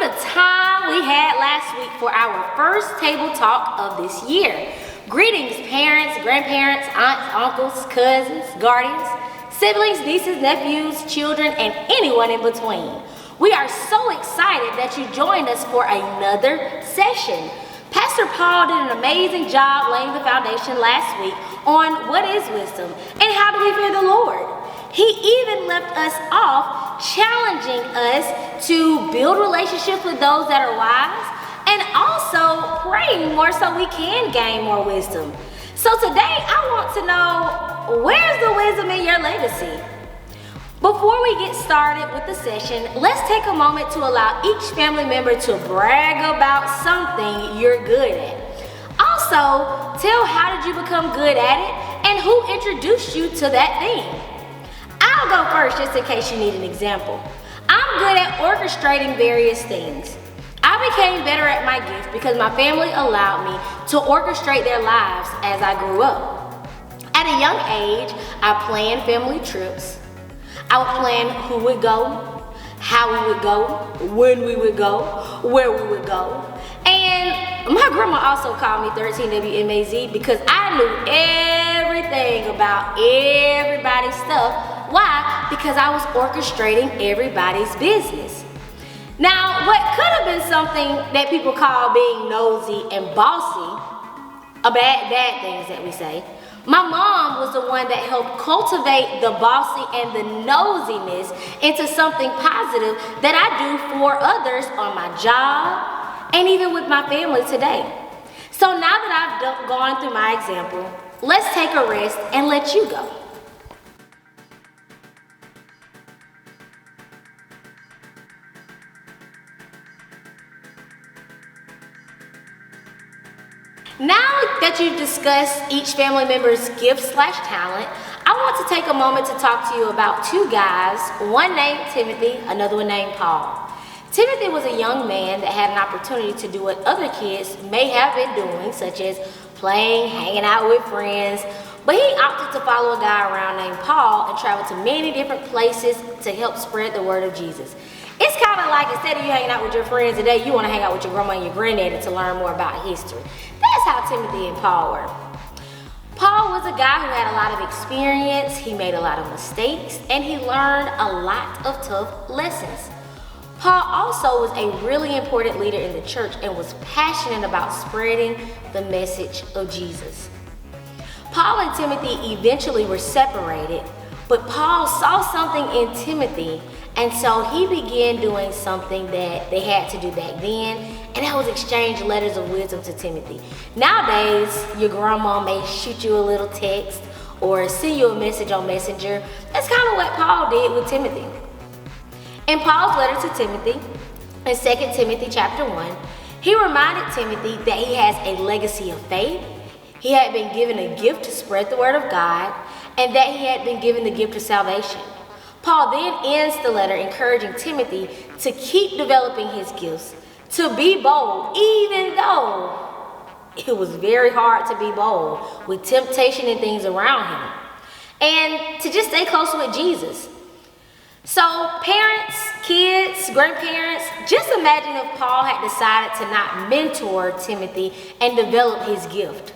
a time we had last week for our first table talk of this year. Greetings, parents, grandparents, aunts, uncles, cousins, guardians, siblings, nieces, nephews, children, and anyone in between. We are so excited that you joined us for another session. Pastor Paul did an amazing job laying the foundation last week on what is wisdom and how do we fear the Lord. He even left us off challenging us to build relationships with those that are wise and also praying more so we can gain more wisdom. So today I want to know, where's the wisdom in your legacy? Before we get started with the session, let's take a moment to allow each family member to brag about something you're good at. Also, tell how did you become good at it and who introduced you to that thing. I'll go first just in case you need an example. I'm good at orchestrating various things. I became better at my gift because my family allowed me to orchestrate their lives as I grew up. At a young age, I planned family trips. I would plan who would go, how we would go, when we would go, where we would go. And my grandma also called me 13WMAZ because I knew everything about everybody's stuff. Why? Because I was orchestrating everybody's business. Now, what could have been something that people call being nosy and bossy, bad things that we say, my mom was the one that helped cultivate the bossy and the nosiness into something positive that I do for others on my job and even with my family today. So now that I've gone through my example, let's take a rest and let you go. Now that you've discussed each family member's gift/talent, I want to take a moment to talk to you about two guys, one named Timothy, another one named Paul. Timothy was a young man that had an opportunity to do what other kids may have been doing, such as playing, hanging out with friends, but he opted to follow a guy around named Paul and travel to many different places to help spread the word of Jesus. It's kind of like instead of you hanging out with your friends today, you want to hang out with your grandma and your granddaddy to learn more about history. That's how Timothy and Paul were. Paul was a guy who had a lot of experience, he made a lot of mistakes, and he learned a lot of tough lessons. Paul also was a really important leader in the church and was passionate about spreading the message of Jesus. Paul and Timothy eventually were separated, but Paul saw something in Timothy, and so he began doing something that they had to do back then, and that was exchange letters of wisdom to Timothy. Nowadays, your grandma may shoot you a little text or send you a message on Messenger. That's kind of what Paul did with Timothy. In Paul's letter to Timothy, in 2 Timothy chapter 1, he reminded Timothy that he has a legacy of faith, he had been given a gift to spread the word of God, and that he had been given the gift of salvation. Paul then ends the letter encouraging Timothy to keep developing his gifts, to be bold, even though it was very hard to be bold with temptation and things around him, and to just stay close with Jesus. So parents, kids, grandparents, just imagine if Paul had decided to not mentor Timothy and develop his gift.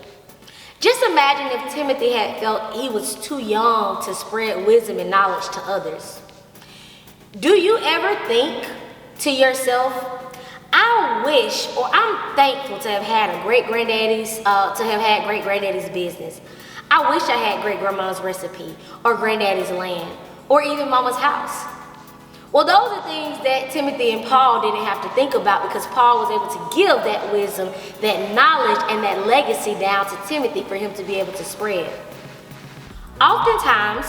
Just imagine if Timothy had felt he was too young to spread wisdom and knowledge to others. Do you ever think to yourself, I wish, or I'm thankful to have had great-granddaddy's business. I wish I had great-grandma's recipe, or granddaddy's land, or even mama's house. Well, those are things that Timothy and Paul didn't have to think about because Paul was able to give that wisdom, that knowledge, and that legacy down to Timothy for him to be able to spread. Oftentimes,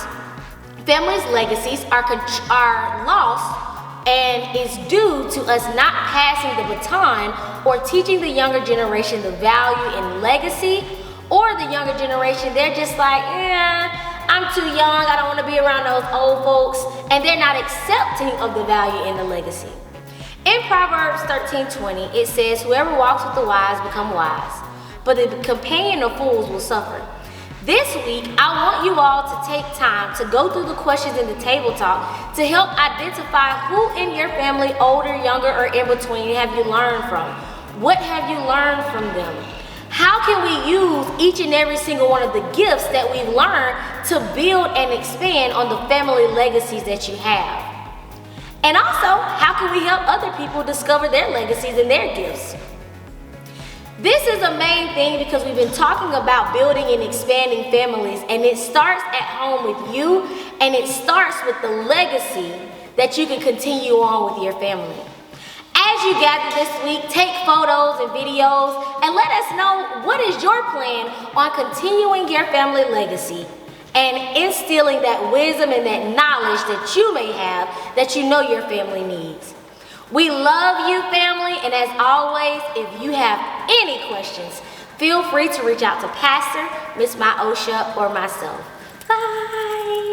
families' legacies are lost and is due to us not passing the baton or teaching the younger generation the value in legacy, or the younger generation, they're just like, I'm too young, I don't want to be around those old folks, and they're not accepting of the value in the legacy. In Proverbs 13:20, it says, whoever walks with the wise become wise, but the companion of fools will suffer. This week, I want you all to take time to go through the questions in the table talk to help identify who in your family, older, younger, or in between, have you learned from? What have you learned from them? How can we use each and every single one of the gifts that we've learned to build and expand on the family legacies that you have? And also, how can we help other people discover their legacies and their gifts? This is a main thing because we've been talking about building and expanding families, and it starts at home with you, and it starts with the legacy that you can continue on with your family. As you gather this week, take photos and videos and let us know what is your plan on continuing your family legacy and instilling that wisdom and that knowledge that you may have that you know your family needs. We love you, family, and as always, if you have any questions, feel free to reach out to Pastor, Miss Myosha, or myself. Bye.